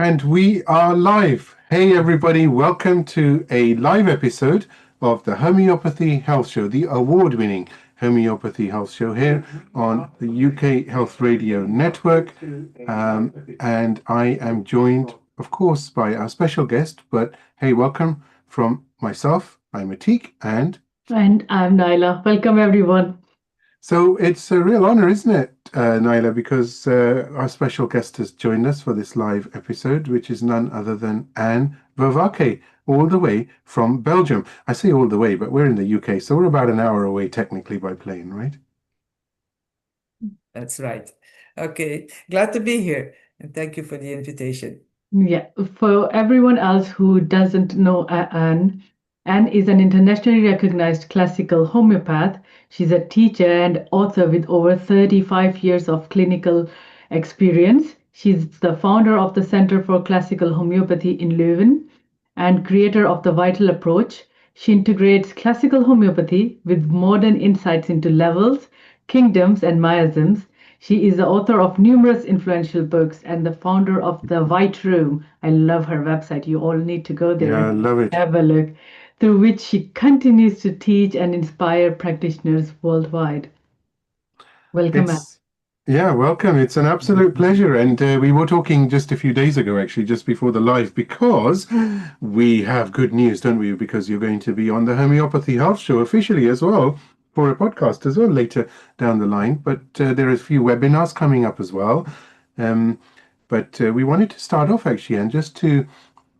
And we are live. Hey, everybody, welcome to a live episode of the Homeopathy Health Show, the award winning Homeopathy Health Show here on the UK Health Radio Network. And I am joined, of course, by our special guest. But hey, welcome from myself. I'm Atik, and I'm Naila. Welcome, everyone. so it's a real honor, isn't it, Naila, because our special guest has joined us for this live episode, which is none other than Anne Vervaeke, all the way from Belgium. I say all the way, but we're in the UK, so we're about an hour away technically by plane, right? That's right. Okay, glad to be here, and thank you for the invitation. Yeah, for everyone else who doesn't know Anne is an internationally recognized classical homeopath. She's a teacher and author with over 35 years of clinical experience. She's the founder of the Center for Classical Homeopathy in Leuven and creator of the Vital Approach. She integrates classical homeopathy with modern insights into levels, kingdoms, and miasms. She is the author of numerous influential books and the founder of the White Room. I love her website. You all need to go there Yeah, I and love it. have a look, through which she continues to teach and inspire practitioners worldwide. Welcome, Anne. Yeah, welcome. It's an absolute pleasure. And we were talking just a few days ago, actually, just before the live, because we have good news, don't we? Because you're going to be on the Homeopathy Health Show officially as well, for a podcast as well later down the line. But there are a few webinars coming up as well. But we wanted to start off actually, and just to,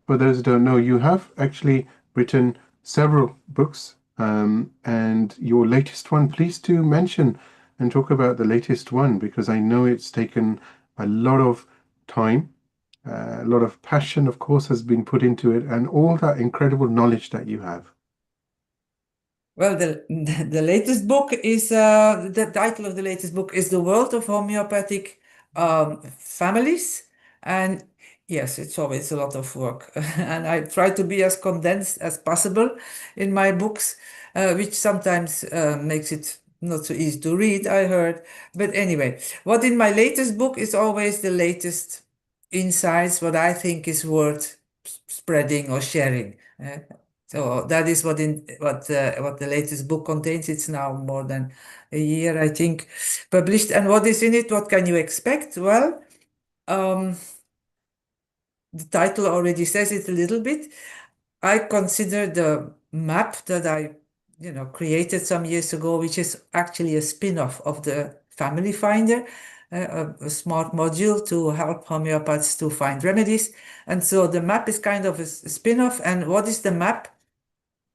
for those who don't know, you have actually written several books, and your latest one, please do mention and talk about the latest one, because I know it's taken a lot of time, a lot of passion, of course, has been put into it, and all that incredible knowledge that you have. Well, the latest book is the title of the latest book is The World of Homeopathic Families. And yes, it's always a lot of work. And I try to be as condensed as possible in my books, which sometimes makes it not so easy to read, I heard. But anyway, what in my latest book is always the latest insights, what I think is worth spreading or sharing. So that is what the latest book contains. It's now more than a year, I think, published. And what is in it? What can you expect? Well, the title already says it a little bit. I consider the map that I, created some years ago, which is actually a spin-off of the Family Finder, a smart module to help homeopaths to find remedies. And so the map is kind of a spin-off. And what is the map?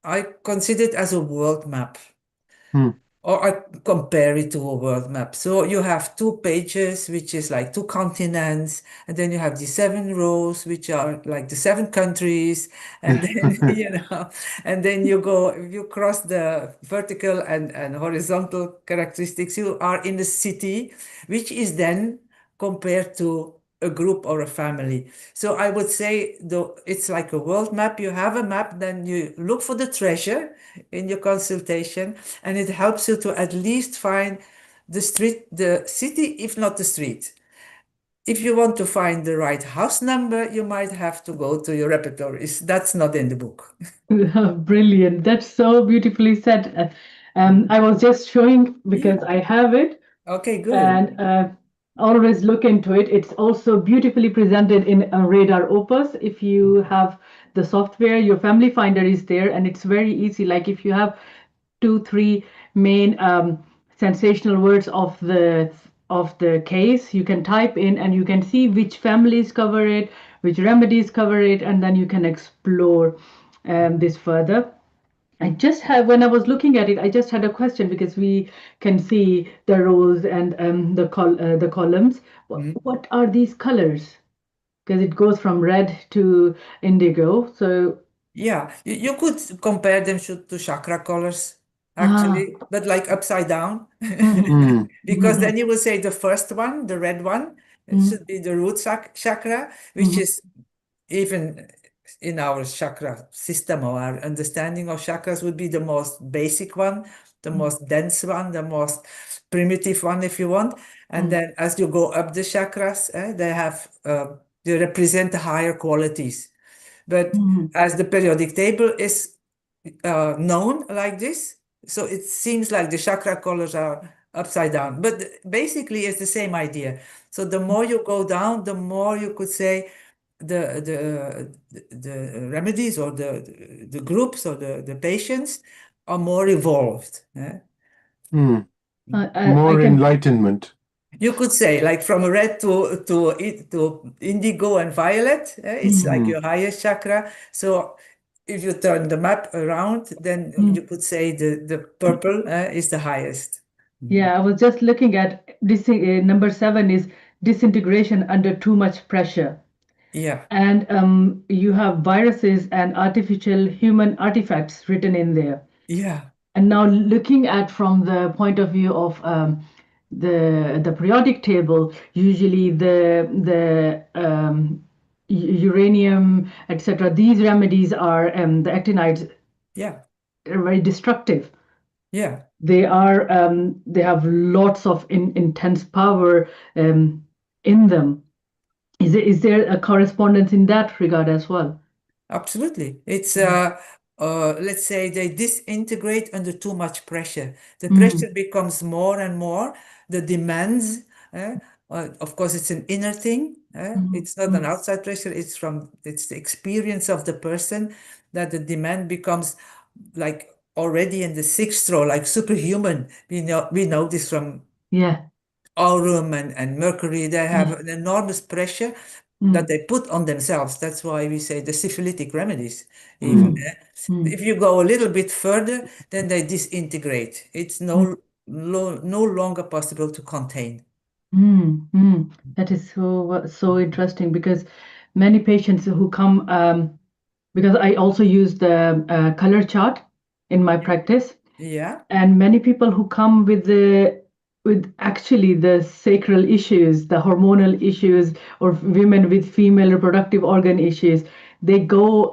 I consider it as a world map, or I compare it to a world map. So you have 2 pages, which is like 2 continents, and then you have the 7 rows, which are like the 7 countries, and then and then you cross the vertical and horizontal characteristics. You are in the city, which is then compared to a group or a family. So I would say, though, it's like a world map. You have a map, then you look for the treasure in your consultation, and it helps you to at least find the street, the city, if not the street. If you want to find the right house number, you might have to go to your repertories. That's not in the book. Brilliant. That's so beautifully said. I was just showing because I have it. Okay, good. And always look into it. It's also beautifully presented in a Radar Opus. If you have the software, your Family Finder is there, and it's very easy. Like if you have 2, 3 main sensational words of the case, you can type in and you can see which families cover it, which remedies cover it, and then you can explore this further. I just have, when I was looking at it, I just had a question because we can see the rows and the columns. What are these colors? Because it goes from red to indigo. So, Yeah, you could compare them to chakra colors, ah, actually, but like upside down. mhm, Because mhm, then you will say the first one, the red one, it mhm, should be the root chakra, which mhm, is even in our chakra system or our understanding of chakras would be the most basic one, the most dense one, the most primitive one, if you want. And mhm, then as you go up the chakras, they have they represent the higher qualities. But Mhm. as the periodic table is known like this, so it seems like the chakra colors are upside down. But basically, it's the same idea. So the more you go down, the more you could say the remedies or the groups or the patients are more evolved. Hmm. I More can. enlightenment. You could say like from red to indigo and violet, it's Mm, like Hmm. your highest chakra. So if you turn the map around, then you mm. could say the purple is the highest. Mhm. Yeah, I was just looking at this. Number 7 is disintegration under too much pressure. Yeah, And you have viruses and artificial human artifacts written in there. yeah, And now looking at from the point of view of the periodic table, usually the uranium, etc. These remedies are the actinides yeah, are very destructive. yeah. They have lots of intense power in them. Is there a correspondence in that regard as well? Absolutely. It's Mm, let's say they disintegrate under too much pressure. The mm, pressure becomes more and more. The demands, of course, it's an inner thing. mm, It's not an mm. outside pressure. It's the experience of the person that the demand becomes like already in the sixth row, like superhuman. We know this from Yeah, Aurum and Mercury. They have yeah. an enormous pressure that Mm, they put on themselves. That's why we say the syphilitic remedies, even. Hmm. mm, mm, If you go a little bit further, then they disintegrate. It's mm, no longer possible to contain. That is so interesting because many patients who come, because I also use the color chart in my practice, Yeah, and many people who come with actually the sacral issues, the hormonal issues, or women with female reproductive organ issues, they go,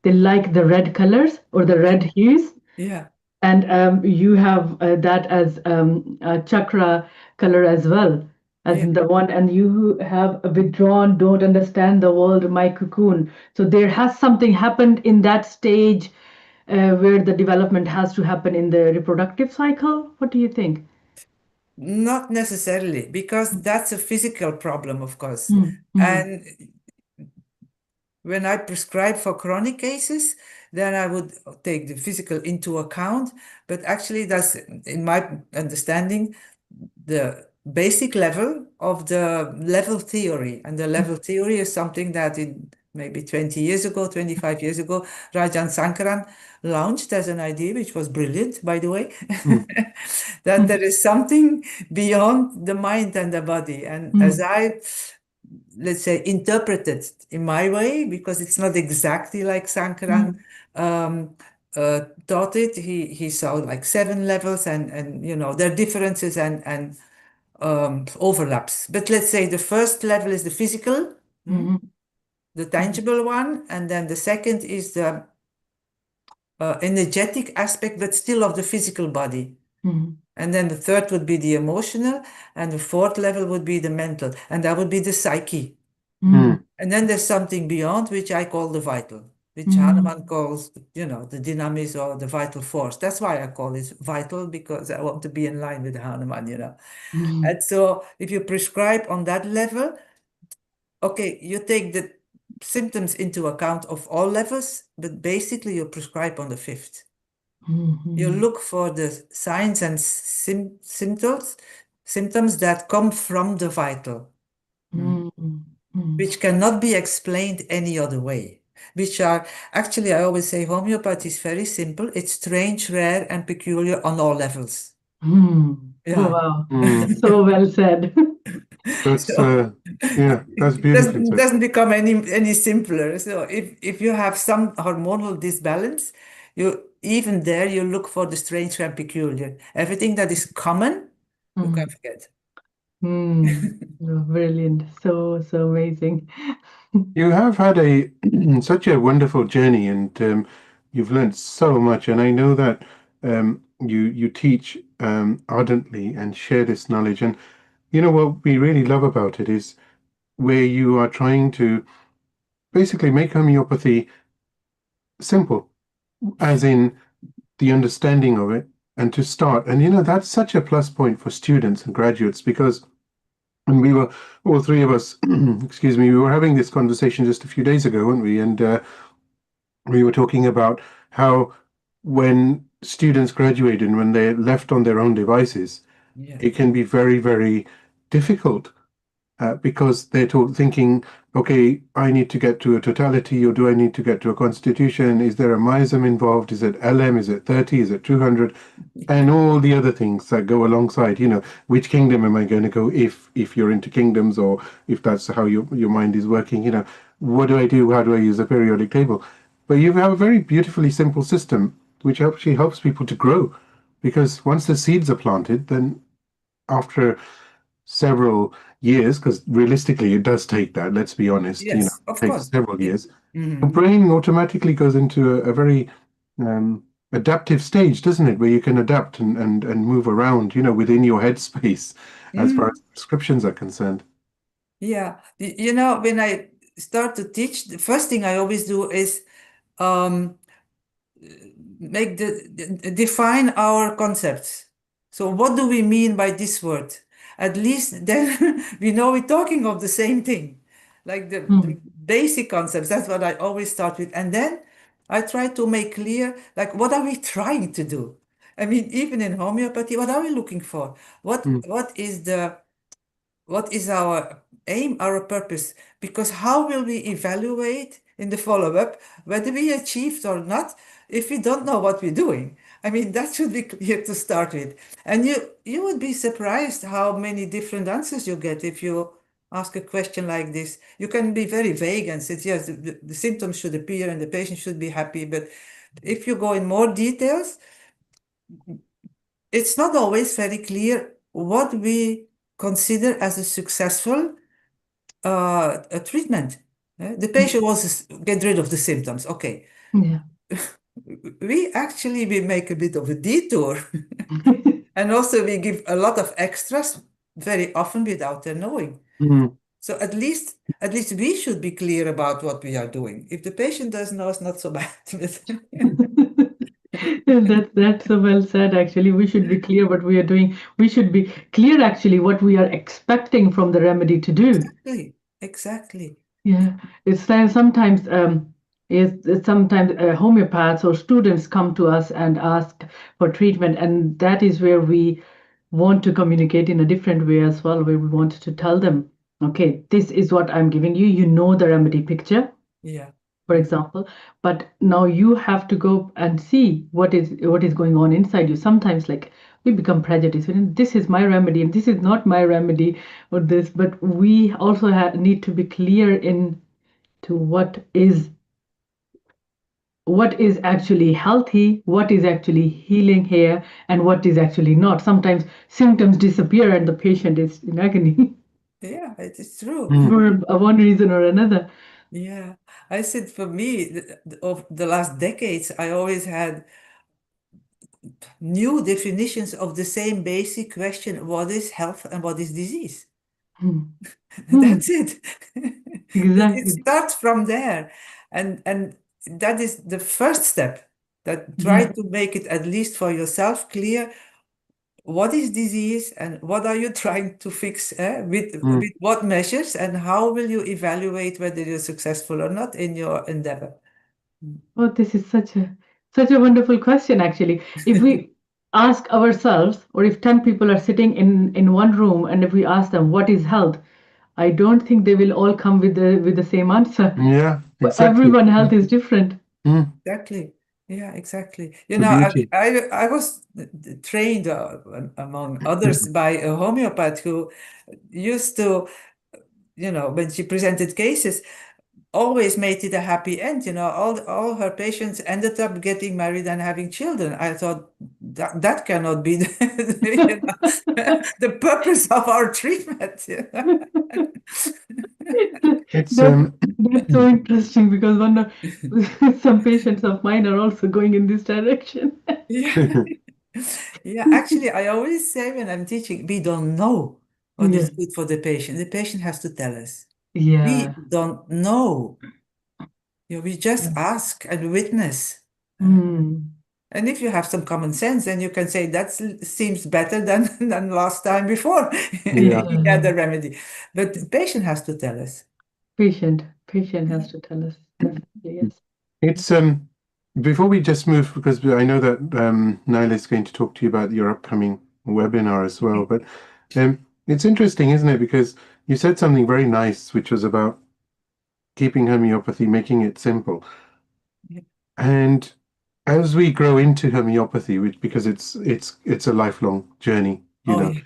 they like the red colors or the red hues. yeah, And you have that as a chakra color as well, as yeah. in the one, and you have a withdrawn, don't understand the world, my cocoon. So there has something happened in that stage where the development has to happen in the reproductive cycle. What do you think? Not necessarily, because that's a physical problem, of course. Mm, mm, And when I prescribe for chronic cases, then I would take the physical into account. But actually, that's, in my understanding, the basic level of the level theory. And the mm, level theory is something that in maybe 20 years ago, 25 years ago, Rajan Sankaran launched as an idea, which was brilliant, by the way, Hmm. that mm, there is something beyond the mind and the body. And as mm, I, let's say, interpreted in my way, because it's not exactly like Sankaran mm, um, taught it. He saw like 7 levels, and there are differences and overlaps. But let's say the first level is the physical, hmm, mm, the mm, tangible one, and then the second is the energetic aspect, but still of the physical body. mm, And then the third would be the emotional, and the fourth level would be the mental, and that would be the psyche. Hmm. mm, And then there's something beyond, which I call the vital, which mm, Hahnemann calls, the dynamis or the vital force. That's why I call it vital, because I want to be in line with Hahnemann. mm, And so if you prescribe on that level, okay, you take the symptoms into account of all levels, but basically you prescribe on the fifth. mm, You mm, look for the signs and symptoms that come from the vital. Hmm, mm, mm, which cannot be explained any other way. Which are actually, I always say, homeopathy is very simple. It's strange, rare, and peculiar on all levels. Oh, Yeah. wow. Hmm. So well said. That's So yeah, that's it beautifully said. doesn't become any simpler. So if you have some hormonal disbalance, you even there you look for the strange and peculiar. Everything that is common, you can Mm, forget. oh, brilliant. So amazing. You have had a such a wonderful journey, and you've learned so much. And I know that you teach ardently and share this knowledge. And you know what we really love about it is where you are trying to basically make homeopathy simple, as in the understanding of it, and to start. And that's such a plus point for students and graduates because and we were all three of us, excuse me, we were having this conversation just a few days ago, weren't we? And we were talking about how when students graduate and when they're left on their own devices, Yeah. it can be very, very difficult because they're thinking, okay, I need to get to a totality, or do I need to get to a constitution? Is there a miasm involved? Is it LM? Is it 30? Is it 200? And all the other things that go alongside, which kingdom am I going to go if you're into kingdoms, or if that's how your mind is working, what do I do? How do I use a periodic table? But you have a very beautifully simple system which actually helps people to grow, because once the seeds are planted, then after several years, because realistically it does take that, let's be honest, Yes, it of takes course. several Yeah. years. The Mhm. brain automatically goes into a very adaptive stage, doesn't it, where you can adapt and move around, within your headspace as far Mhm. as prescriptions are concerned. Yeah. When I start to teach, the first thing I always do is um, make define our concepts. So what do we mean by this word? At least then we know we're talking of the same thing. Like the Hmm. basic concepts, that's what I always start with. And then I try to make clear, like, what are we trying to do? I mean, even in homeopathy, what are we looking for? Mm, What is our aim, our purpose? Because how will we evaluate in the follow-up whether we achieved or not if we don't know what we're doing? I mean, that should be clear to start with. And you would be surprised how many different answers you get if you ask a question like this. You can be very vague and say, yes, the symptoms should appear and the patient should be happy. But if you go in more details, it's not always very clear what we consider as a successful a treatment. The patient wants to get rid of the symptoms. Okay. Yeah. We make a bit of a detour. And also we give a lot of extras very often without their knowing. mm, So at least we should be clear about what we are doing. If the patient doesn't know, it's not so bad. That's so well said. Actually, we should be clear what we are doing. We should be clear actually what we are expecting from the remedy to do. Exactly. Exactly. Yeah, it's like sometimes it's sometimes homeopaths or students come to us and ask for treatment, and that is where we want to communicate in a different way as well, where we want to tell them, okay, this is what I'm giving you. You know the remedy picture, Yeah. for example, but now you have to go and see what is going on inside you. Sometimes, like, we become prejudiced, and this is my remedy and this is not my remedy, or this, but we also need to be clear in to what is actually healthy, what is actually healing here, and what is actually not. Sometimes symptoms disappear and the patient is in agony Yeah, it is true. mm, for one reason or another. Yeah, I said for me, of the last decades, I always had new definitions of the same basic question: what is health and what is disease? Hmm. Hmm. That's it. It Exactly. starts from there, and that is the first step. That try Yeah. to make it at least for yourself clear what is disease and what are you trying to fix, mm. with what measures, and how will you evaluate whether you're successful or not in your endeavor. Oh, this is such a wonderful question, actually. If we ask ourselves, or if 10 people are sitting in one room, and if we ask them what is health, I don't think they will all come with the same answer. Yeah, For exactly. everyone, health is different. Mm, Exactly. Yeah, exactly. the beauty. I was trained, among others, by a homeopath who used to, when she presented cases, always made it a happy end. All her patients ended up getting married and having children. I thought that cannot be the purpose of our treatment. It's That's that's so interesting because one of some patients of mine are also going in this direction. Yeah. Yeah, actually, I always say when I'm teaching, we don't know what is Yeah. good for the patient. The patient has to tell us. Yeah. We don't know. We just ask and witness. Uh, Mm. And if you have some common sense, then you can say that seems better than than last time before Yeah. he had Yeah. a remedy. But the patient has to tell us. Patient has to tell us. Definitely, yes. It's before we just move, because I know that Naila is going to talk to you about your upcoming webinar as well. But it's interesting, isn't it? Because you said something very nice, which was about keeping homeopathy, making it simple. Yeah. And as we grow into homeopathy, which because it's a lifelong journey, Oh yeah.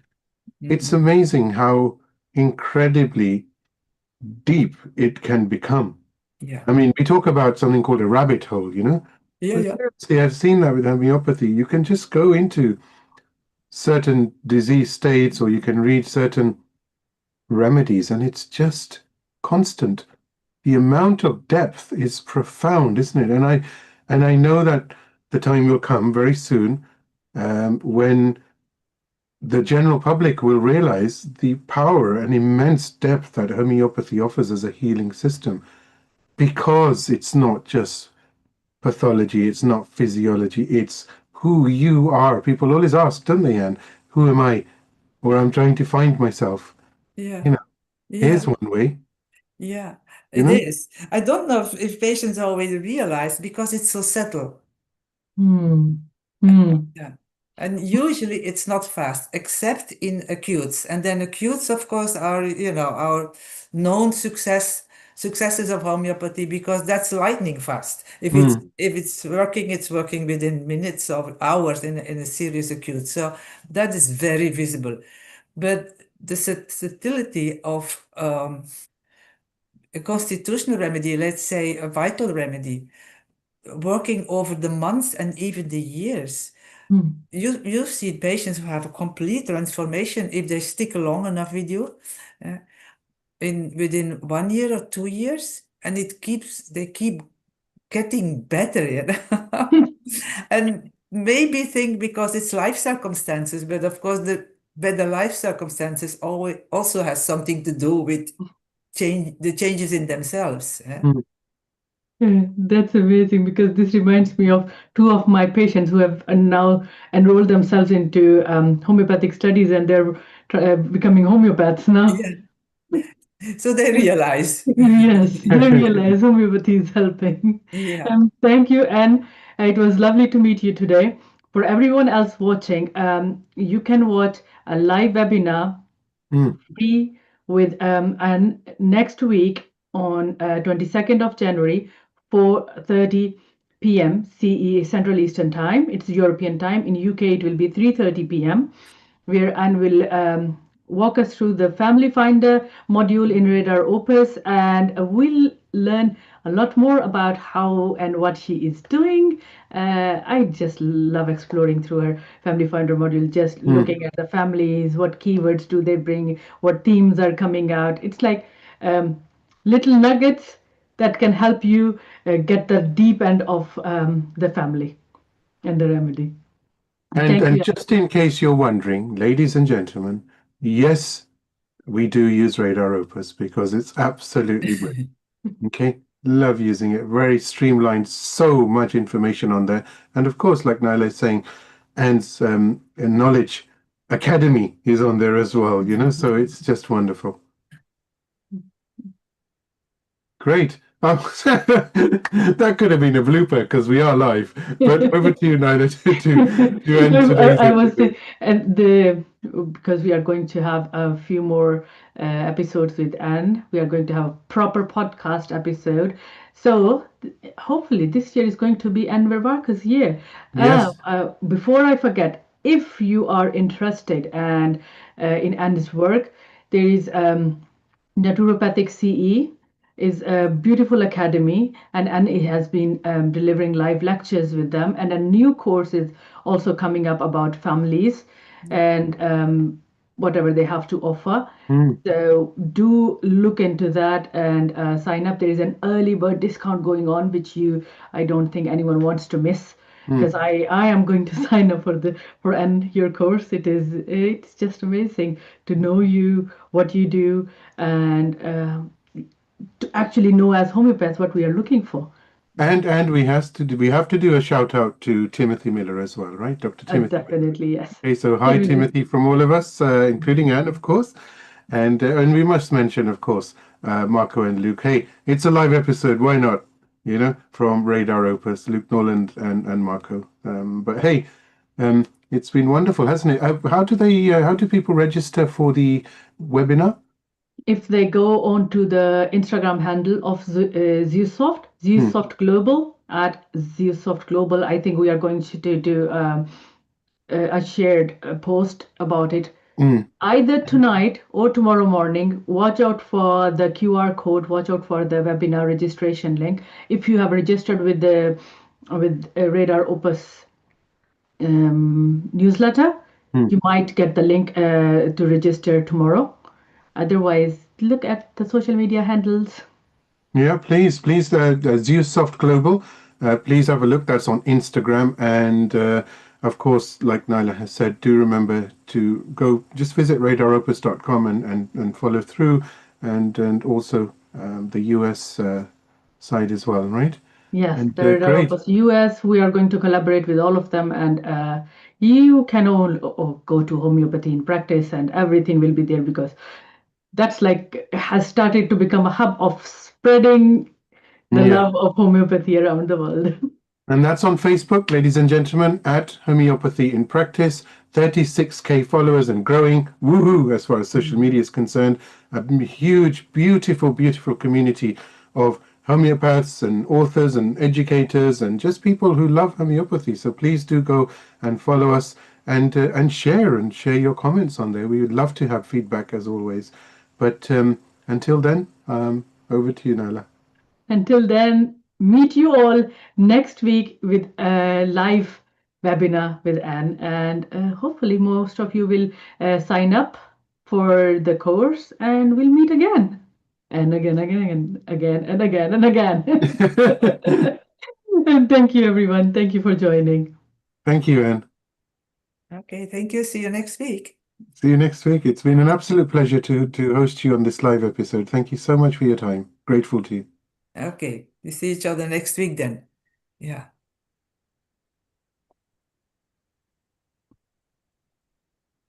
it's Mhm. amazing how incredibly deep it can become. Yeah. I mean, we talk about something called a rabbit hole, Yeah, but yeah. seriously, I've seen that with homeopathy. You can just go into certain disease states or you can read certain remedies, and it's just constant. The amount of depth is profound, isn't it? And I know that the time will come very soon when the general public will realize the power and immense depth that homeopathy offers as a healing system, because it's not just pathology, it's not physiology, it's who you are. People always ask, don't they, Anne, who am I? Or I'm trying to find myself. Yeah. You know, Yeah. here's one way, Yeah. you It know? is. I don't know if patients always realize because it's so subtle. Hmm. Hmm. Yeah. And usually it's not fast, except in acutes. And then acutes, of course, are, our known successes of homeopathy because that's lightning fast. If it's Mm, if it's working within minutes or hours in a serious acute. So that is very visible. But the subtlety of a constitutional remedy, let's say a vital remedy, working over the months and even the years. Hmm. You see patients who have a complete transformation if they stick long enough with you, uh, in within 1 year or 2 years, and they keep getting better, and maybe think because it's life circumstances, but of course the better life circumstances always also has something to do with the changes in themselves. mm. Yeah, that's amazing because this reminds me of two of my patients who have now enrolled themselves into homeopathic studies and they're becoming homeopaths now. Yeah, so they realize. Yes, they realize homeopathy is helping. Yeah. Thank you, and it was lovely to meet you today. For everyone else watching, you can watch a live webinar Mm, free with and next week on 22nd of January, 4:30 p.m. CE Central Eastern Time. It's European time. In UK, it will be 3:30 p.m. Where Anne will walk us through the Family Finder module in Radar Opus, and we'll learn a lot more about how and what she is doing. I just love exploring through her Family Finder module, just mm. looking at the families, what keywords do they bring, what themes are coming out. It's like little nuggets that can help you get the deep end of the family and the remedy. And Thank and you. just in case you're wondering, ladies and gentlemen, yes, we do use Radar Opus because it's absolutely brilliant. Okay, love using it. Very streamlined, so much information on there. And of course, like Nyla is saying, and Knowledge Academy is on there as well, so it's just wonderful. Great. That could have been a blooper because we are live. But over to you, Nyla, to end today's I was episode. saying, and the because we are going to have a few more episodes with Anne, we are going to have a proper podcast episode. So hopefully this year is going to be Anne Verbarker's year. Yes. Before I forget, if you are interested and in Anne's work, there is Naturopathic CE is a beautiful academy, and it has been delivering live lectures with them. And a new course is also coming up about families and whatever they have to offer. Mm, So do look into that and sign up. There is an early bird discount going on, which I don't think anyone wants to miss because mm. I am going to sign up for your course. It's just amazing to know you, what you do, and to actually know as homeopaths what we are looking for. And we have to do a shout out to Timothy Miller as well, right? Dr. Timothy Miller. Definitely, yes. Okay, so hi Timothy from all of us, including Anne, of course. And we must mention, of course, Marco and Luke. Hey, it's a live episode. Why not? You know, from Radar Opus, Luke Noland and Marco. But hey, it's been wonderful, hasn't it? How do people register for the webinar? If they go on to the Instagram handle of Zewsoft, Zewsoft Global, at Zewsoft Global, I think we are going to do a shared post about it. Either tonight or tomorrow morning. Watch out for the QR code. Watch out for the webinar registration link. If you have registered with the Radar Opus newsletter, you might get the link to register tomorrow. Otherwise, look at the social media handles. Yeah, please, Zewsoft Global. Please have a look. That's on Instagram. And of course, like Naila has said, do remember to go just visit radaropus.com and follow through, and also the US side as well, right? Yes, And the Radar great. Opus US, we are going to collaborate with all of them, and you can all go to Homeopathy in Practice, and everything will be there, because that's like has started to become a hub of spreading the Yeah. love of homeopathy around the world. And that's on Facebook, ladies and gentlemen, at Homeopathy in Practice. 36K followers and growing. Woohoo, as far as social media is concerned. A huge, beautiful, beautiful community of homeopaths and authors and educators and just people who love homeopathy. So please do go and follow us and share your comments on there. We would love to have feedback as always. But until then, over to you, Nala. Until then, meet you all next week with a live webinar with Anne, and hopefully most of you will sign up for the course, and we'll meet again and again, again, again, and again, and again. And thank you, everyone. Thank you for joining. Thank you, Anne. Okay, thank you. See you next week. See you next week. It's been an absolute pleasure to host you on this live episode. Thank you so much for your time. Grateful to you. Okay, we see each other next week then. Yeah.